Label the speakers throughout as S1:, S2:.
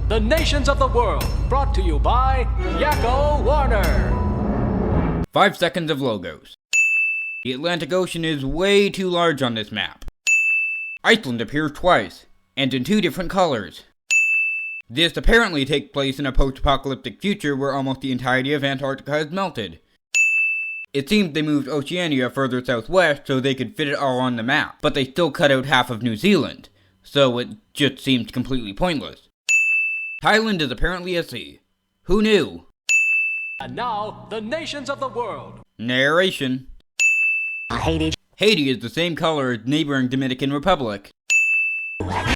S1: the nations of the world, brought to you by Yakko Warner.
S2: 5 seconds of logos. The Atlantic Ocean is way too large on this map. Iceland appears twice, and in 2 different colors. This apparently takes place in a post-apocalyptic future where almost the entirety of Antarctica has melted. It seems they moved Oceania further southwest so they could fit it all on the map, but they still cut out half of New Zealand, so it just seems completely pointless. Thailand is apparently a sea. Who knew?
S1: And now, the nations of the world.
S2: Narration.
S3: Haiti.
S2: Haiti is the same color as neighboring Dominican Republic.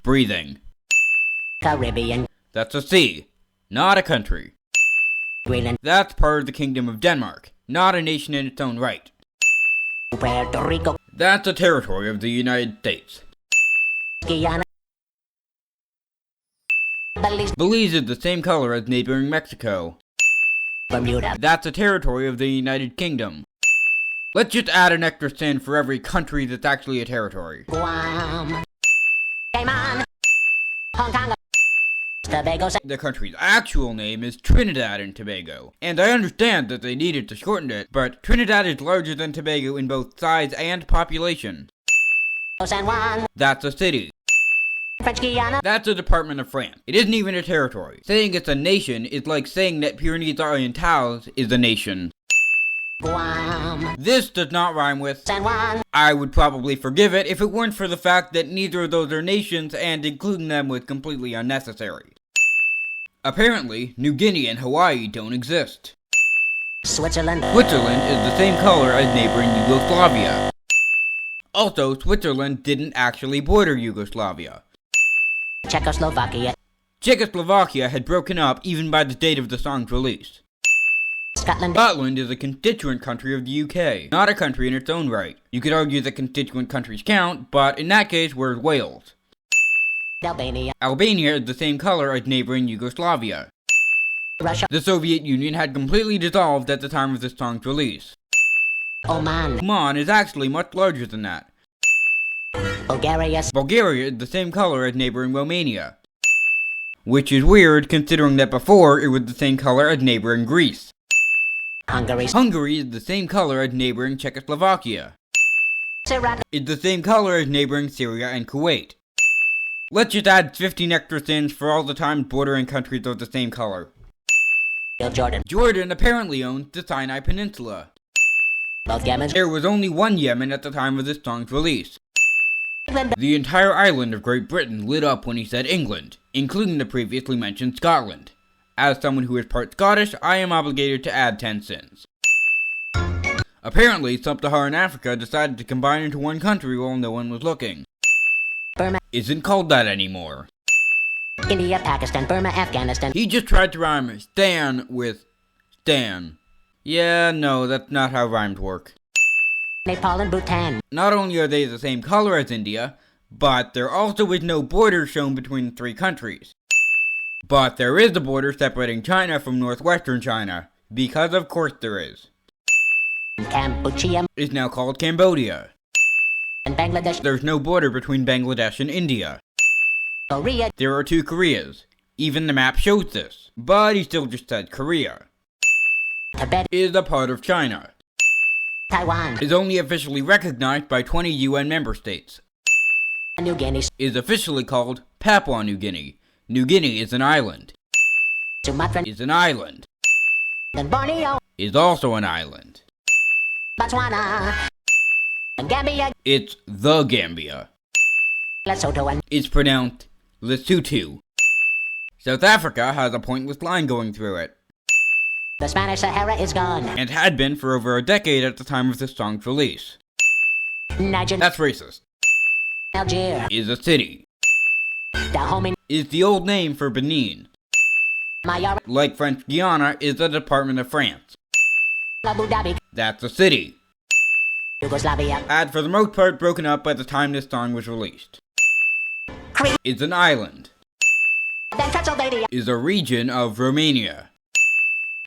S2: Breathing.
S3: Caribbean.
S2: That's a sea, not a country.
S3: Greenland.
S2: That's part of the Kingdom of Denmark, not a nation in its own right.
S3: Puerto Rico.
S2: That's a territory of the United States.
S3: Guyana. Belize.
S2: Belize is the same color as neighboring Mexico.
S3: Bermuda.
S2: That's a territory of the United Kingdom. Let's just add an extra sin for every country that's actually a territory.
S3: Guam. Cayman. Hong Kong. Tobago.
S2: The country's actual name is Trinidad and Tobago, and I understand that they needed to shorten it, but Trinidad is larger than Tobago in both size and population.
S3: San Juan.
S2: That's a city.
S3: French Guiana.
S2: That's a department of France. It isn't even a territory. Saying it's a nation is like saying that Pyrenees Orientales is a nation.
S3: Guam.
S2: This does not rhyme with
S3: San Juan.
S2: I would probably forgive it if it weren't for the fact that neither of those are nations and including them was completely unnecessary. Apparently, New Guinea and Hawaii don't exist.
S3: Switzerland.
S2: Switzerland is the same color as neighboring Yugoslavia. Also, Switzerland didn't actually border Yugoslavia.
S3: Czechoslovakia.
S2: Czechoslovakia had broken up even by the date of the song's release.
S3: Scotland.
S2: Scotland is a constituent country of the UK, not a country in its own right. You could argue that constituent countries count, but in that case, where's Wales?
S3: Albania.
S2: Albania is the same color as neighboring Yugoslavia.
S3: Russia.
S2: The Soviet Union had completely dissolved at the time of this song's release.
S3: Oman.
S2: Oman is actually much larger than that.
S3: Bulgaria.
S2: Bulgaria is the same color as neighboring Romania. Which is weird considering that before it was the same color as neighboring Greece.
S3: Hungary.
S2: Hungary is the same color as neighboring Czechoslovakia.
S3: Syria.
S2: It's the same color as neighboring Syria and Kuwait. Let's just add 15 extra sins for all the times bordering countries of the same color.
S3: Jordan.
S2: Jordan apparently owns the Sinai Peninsula.
S3: Both Yemen.
S2: There was only one Yemen at the time of this song's release.
S3: England.
S2: The entire island of Great Britain lit up when he said England, including the previously mentioned Scotland. As someone who is part Scottish, I am obligated to add 10 sins. Apparently, Sub-Saharan Africa decided to combine into one country while no one was looking.
S3: Burma.
S2: Isn't called that anymore.
S3: India. Pakistan. Burma. Afghanistan.
S2: He just tried to rhyme Stan with Stan. Yeah, no, that's not how rhymes work.
S3: Nepal and Bhutan.
S2: Not only are they the same color as India, but there also is no border shown between the 3 countries. But there is a border separating China from northwestern China, because of course there is.
S3: Cambodia.
S2: It's now called Cambodia.
S3: And Bangladesh.
S2: There's no border between Bangladesh and India.
S3: Korea.
S2: There are 2 Koreas. Even the map shows this. But he still just said Korea.
S3: Tibet.
S2: Is a part of China.
S3: Taiwan.
S2: Is only officially recognized by 20 UN member states.
S3: New Guinea.
S2: Is officially called Papua New Guinea. New Guinea is an island.
S3: Sumatra.
S2: Is an island.
S3: And Borneo.
S2: Is also an island.
S3: Botswana. And Gambia.
S2: It's the Gambia.
S3: Lesotho and
S2: It's pronounced Lesotho. South Africa has a pointless line going through it,
S3: the Spanish Sahara is gone.
S2: and had been for over a decade at the time of this song's release.
S3: Niger.
S2: That's racist.
S3: Algiers.
S2: Is a city.
S3: Dahomey.
S2: Is the old name for Benin.
S3: Mayara.
S2: Like French Guiana is a department of France.
S3: Abu Dhabi.
S2: That's a city.
S3: Yugoslavia.
S2: Had for the most part broken up by the time this song was released.
S3: Crete.
S2: Is an island.
S3: Then Transylvania.
S2: Is a region of Romania.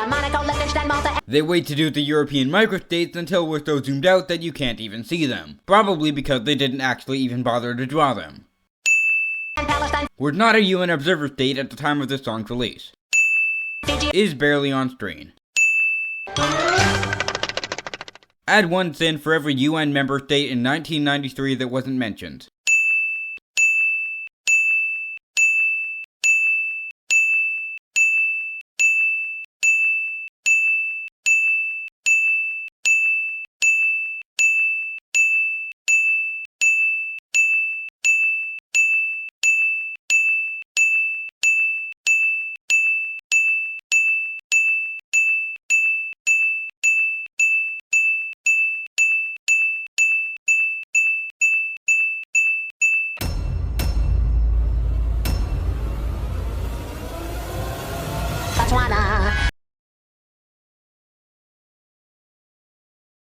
S3: Monaco, Liechtenstein, Malta.
S2: They wait to do the European microstates until we're so zoomed out that you can't even see them. Probably because they didn't actually even bother to draw them.
S3: Palestine,
S2: was not a UN observer state at the time of this song's release.
S3: Fiji,
S2: Is barely on screen. Add one sin for every UN member state in 1993 that wasn't mentioned.